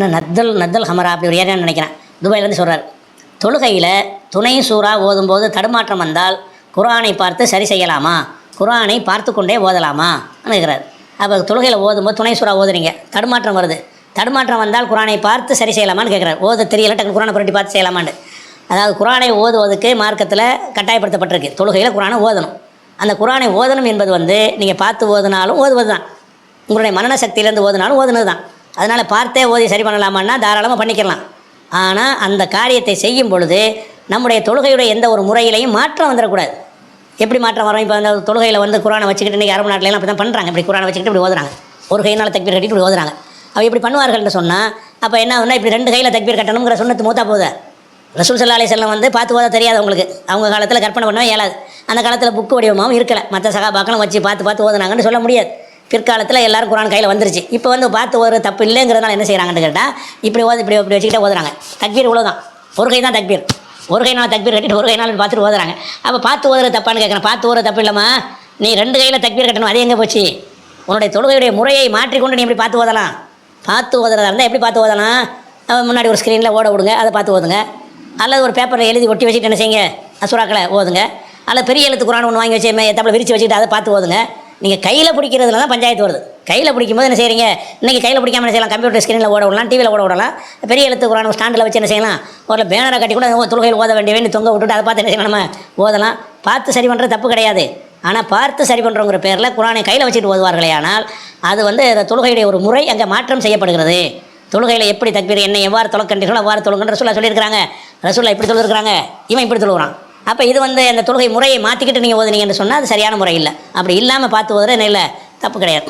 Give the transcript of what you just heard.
நத்தல் நத்தல் ஹமரா அப்படி ஒரு ஏரியான்னு நினைக்கிறேன், துபாயிலேருந்து சொல்கிறார். தொழுகையில் துணை சூறா ஓதும்போது தடுமாற்றம் வந்தால் குர்ஆனை பார்த்து சரி செய்யலாமா, குர்ஆனை பார்த்து கொண்டே ஓதலாமா நினைக்கிறார். அப்போ தொழுகையில் ஓதும்போது துணை சூறா ஓதுறீங்க, தடுமாற்றம் வருது, தடுமாற்றம் வந்தால் குர்ஆனை பார்த்து சரி செய்யலாமான்னு கேட்குறாரு. ஓத தெரியல, டக்கு குர்ஆனை புரட்டி பார்த்து செய்யலாமான்னு. அதாவது குர்ஆனை ஓதுவதற்கு மார்க்கத்தில் கட்டாயப்படுத்தப்பட்டிருக்கு. தொழுகையில் குர்ஆனை ஓதணும். அந்த குர்ஆனை ஓதணும் என்பது நீங்கள் பார்த்து ஓதுனாலும் ஓதுவது தான், உங்களுடைய மனன சக்தியிலேருந்து ஓதுனாலும் ஓதுனது தான். அதனால் பார்த்தே ஓதி சரி பண்ணலாமான்னா தாராளமாக பண்ணிக்கலாம். ஆனால் அந்த காரியத்தை செய்யும் பொழுது நம்முடைய தொழுகையுடைய எந்த ஒரு முறையிலையும் மாற்றம் வந்துடக்கூடாது. எப்படி மாற்றம் வரும்? இப்போ அந்த தொழுகையில் குர்ஆனை வச்சுக்கிட்டு இன்றைக்கி அரபு நாட்டிலலாம் அப்படி தான் பண்ணுறாங்க. இப்படி குர்ஆனை வச்சுக்கிட்டு இப்படி ஓதுறாங்க, ஒரு கையினால் தக்பீர் கட்டிட்டு இப்படி ஓதுறாங்க. அவள் இப்படி பண்ணுவார்கள்னு சொன்னால் அப்போ என்ன ஆகுனா, இப்படி 2 கையில் தக்பீர் கட்டணுங்கிற சுன்னத்து மூத்தா போகுது. ரசூல் ஸல்லல்லாஹு அலைஹி வஸல்லம் பார்த்து ஓத தெரியாது அவங்களுக்கு, அவங்க காலத்தில் கற்பனை பண்ணவே இயலாது. அந்த காலத்தில் புக்கு வடிவமாகவும் இருக்கலை, மற்ற சகாபாக்களும் வச்சு பார்த்து ஓதுனாங்கன்னு சொல்ல முடியாது. பிற்காலத்தில் எல்லோரும் குர்ஆன் கையில் வந்துருச்சு. இப்போ பார்த்து ஒரு தப்பு இல்லைங்கிறதுனால என்ன செய்கிறாங்கன்னு கேட்டால் இப்படி இப்படி வச்சுக்கிட்டே ஓதுறாங்க. தக்பீர் இவ்வளோதான், ஒரு கை தான் தக்பீர், ஒரு கைனால் தக்பீர் கட்டிட்டு ஒரு கைனால் பார்த்துட்டு ஓதுறாங்க. அப்போ பார்த்து ஓதுற தப்பான்னு கேட்குறேன். பார்த்து ஓதுற தப்பு இல்லைம்மா, நீ 2 கையில் தக்பீர் கட்டணும், அது எங்கே போச்சு? உன்னுடைய தொழுகையுடைய முறையை மாற்றிக்கொண்டு நீ எப்படி பார்த்து ஓதலாம்? பார்த்து ஓதுறதா இருந்தால் எப்படி பார்த்து ஓதலாம்? முன்னாடி ஒரு ஸ்க்ரீனில் ஓட விடுங்க, அதை பார்த்து ஓதுங்க. அல்லது ஒரு பேப்பரில் எழுதி ஒட்டி வச்சுட்டு என்ன செய்யுங்க, சூறாக்களை ஓதுங்க. அல்லது பெரிய எழுத்து குர்ஆன் ஒன்று வாங்கி வச்சு எத்தாப்பில் விரித்து வச்சுக்கிட்டு அதை பார்த்து ஓதுங்க. நீங்கள் கையில் பிடிக்கிறதுல தான் பஞ்சாயத்து வருது. கையில் பிடிக்கும்போது என்ன செய்கிறீங்க, இன்றைக்கி கையில் பிடிக்காமல் என்ன செய்யலாம், கம்ப்யூட்டர் ஸ்க்ரீனில் ஓட விடலாம், டிவியில் ஓட விடலாம். பெரிய எழுத்து குர்ஆன் ஸ்டாண்டில் வச்சு என்ன செய்யலாம், ஒரு பேனரை கட்டி கூட தொழுகையில் ஓத வேண்டிய தொங்க விட்டுட்டு அதை பார்த்து என்ன செய்யலாம், நம்ம ஓதலாம். பார்த்து சரி பண்ணுறது தப்பு கிடையாது. ஆனால் பார்த்து சரி பண்ணுறோங்கிற பேரில் குர்ஆனை கையில் வச்சுட்டு ஓதுவார்களே, ஆனால் அது தொழுகையுடைய ஒரு முறை அங்கே மாற்றம் செய்யப்படுகிறது. தொழுகையில் எப்படி தக்பீர் என்ன எவ்வாறு தொழக்கண்டீர்களோ அவ்வாறு தொழுங்கன்ற ரசூலுல்லாஹ் சொல்லியிருக்கிறாங்க. ரசூலுல்லாஹ் இப்படி தொழுகிறாங்க, இவன் இப்படி தொழுகிறான். அப்போ இது அந்த தொழுகை முறையை மாற்றிக்கிட்டு நீங்கள் ஓதுனீங்கன்னு சொன்னால் அது சரியான முறை இல்லை. அப்படி இல்லாமல் பார்த்து ஓதுற என்ன இல்லை, தப்பு கிடையாது.